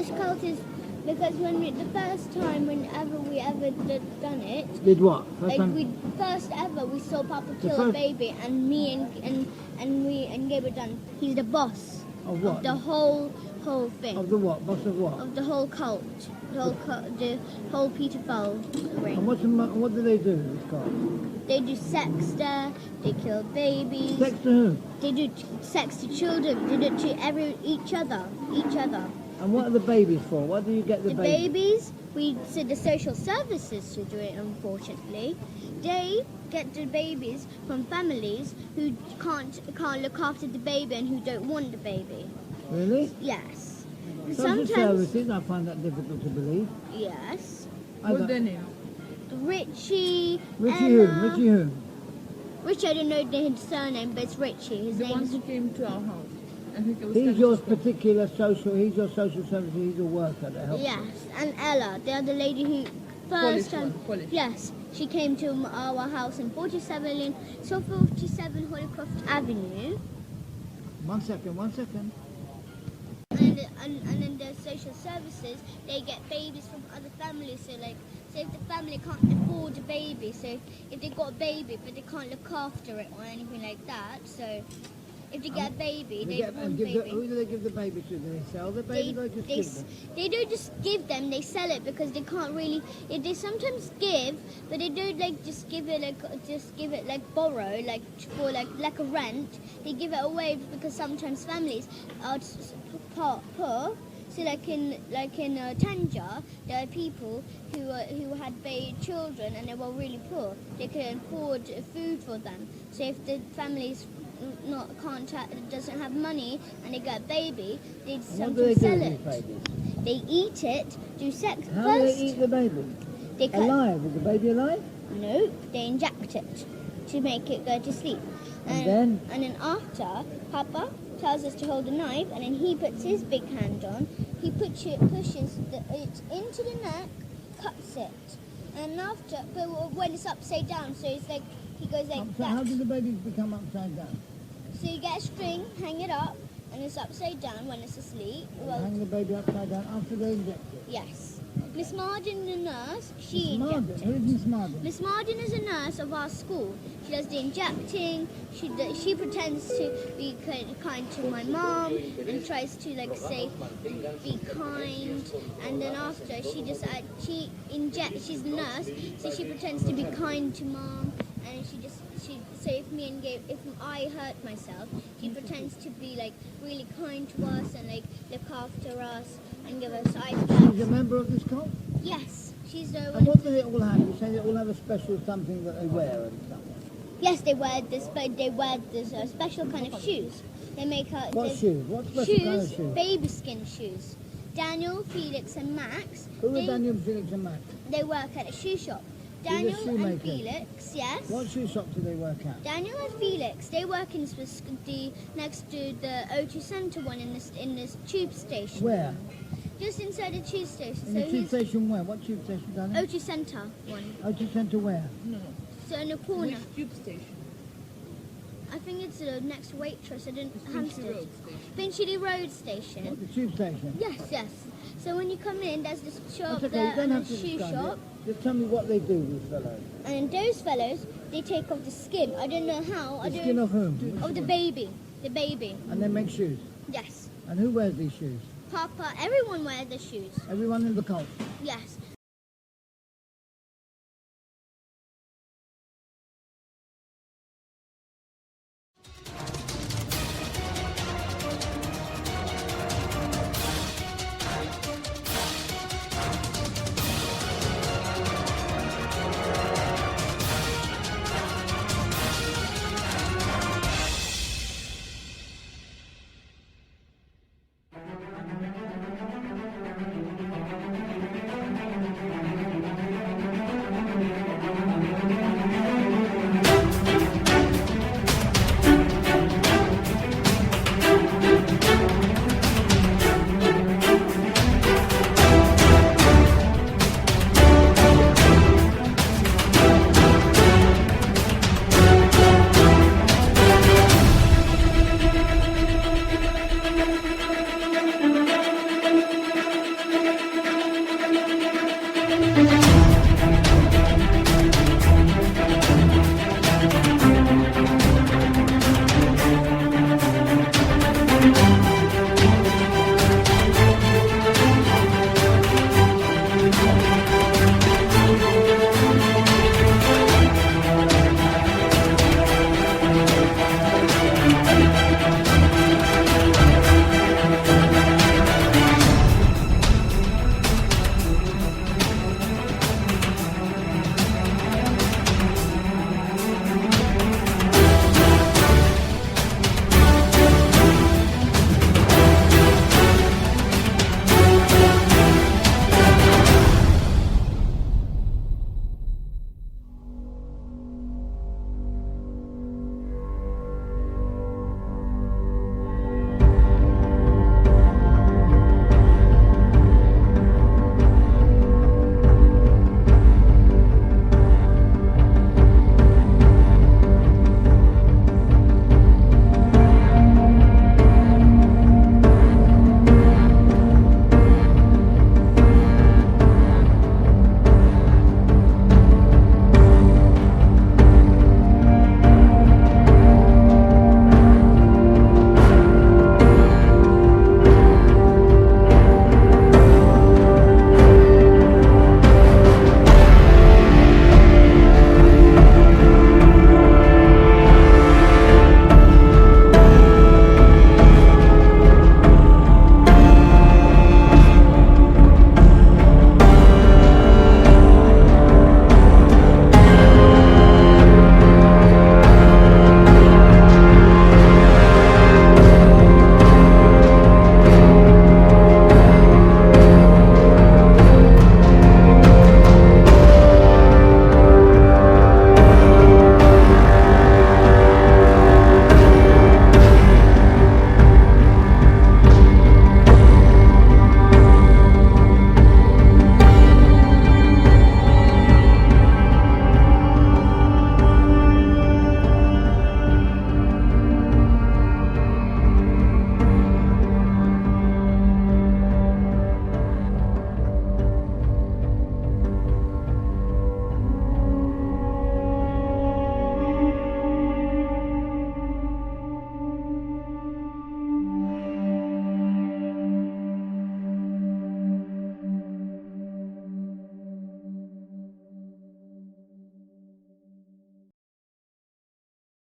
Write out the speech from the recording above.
this cult is because the first time whenever we ever done it, Did what? First time? first ever we saw Papa kill a baby, and me and Gabriel done. He's the boss Of what? of the whole thing. Of the what? Boss of what? Of the whole cult. The whole Pedophile ring. And what do they do, this cult? They do sex there, they kill babies. Sex to who? They do sex to children, they do it to each other. And what are the babies for? What do you get the The babies? babies, we said the social services to do it, unfortunately. They get the babies from families who can't look after the baby and who don't want the baby. Really? Yes. Social services, I find that difficult to believe. Yes. What's their name? Richie. Richie Emma. whom? Richie whom? Richie, I don't know his surname, but it's Richie. His The one name's who came to our house. And he was He's your particular social, he's your social services, he's a worker that helps. Yes, and Ella, the other lady who first time. Polish. Yes, she came to our house in 47 Holycroft Avenue, One second. and then the social services, they get babies from other families. So if the family can't afford a baby, so if they got a baby but they can't look after it or anything like that, so if they get a baby, they want a baby. Who do they give the baby to? Do they sell the baby or just give them? They don't just give them, they sell it because they can't really. They sometimes give, but they don't just give it like borrow, like for like a rent. They give it away because sometimes families are poor. So like in Tanja, there are people who had children and they were really poor. They couldn't afford food for them. So if the families doesn't have money and they get a baby, they sometimes sell it. They eat it, do sex How first. do they eat the baby? They cut, Alive? Is the baby alive? No, they inject it to make it go to sleep. And then after, Papa tells us to hold a knife, and then he puts his big hand on. He pushes it into the neck, cuts it, and after, but when it's upside down, so it's like he goes like So that. how do the babies become upside down? So you get a string, hang it up, and it's upside down when it's asleep. Well, Hang the baby upside down after they inject it. yes. Miss Martin, the nurse, she Miss Marden. injects Who it. is Miss Marden? Miss Martin is a nurse of our school. She does the injecting. She pretends to be kind to my mom and tries to say be kind. And then after she injects. She's a nurse, so she pretends to be kind to mom. And so if I hurt myself, she pretends to be really kind to us and look after us and give us ice She's packs. a member of this cult? Yes, she's the And what do they all have? You say they all have a special something that they wear and stuff. Yes, they wear this, but they wear this special kind of shoes. They make What shoes? What special kind of shoes? baby skin shoes. Daniel, Felix, and Max. Who are Daniel, Felix and Max? They work at a shoe shop. These are Daniel and shoemakers. Felix, yes. What shoe shop do they work at? Daniel and Felix, they work in the next to the O2 Centre one in this tube station. Where? Just inside the tube station. In the tube station where? What tube station, Daniel? O2 Centre one. O2 Centre where? No. So in the corner. Which tube station? I think it's the next Waitrose. I didn't Finchley Hampstead. Road station. Finchley Road station. What, the tube station? Yes. So when you come in, there's this shop That's okay, there you don't and a have to shoe describe shop. it. Just tell me what they do, these fellows. And those fellows, they take off the skin. I don't know how. The skin of whom? Of the baby. The baby. And they make shoes. Yes. And who wears these shoes? Papa, everyone wears the shoes. Everyone in the cult. Yes.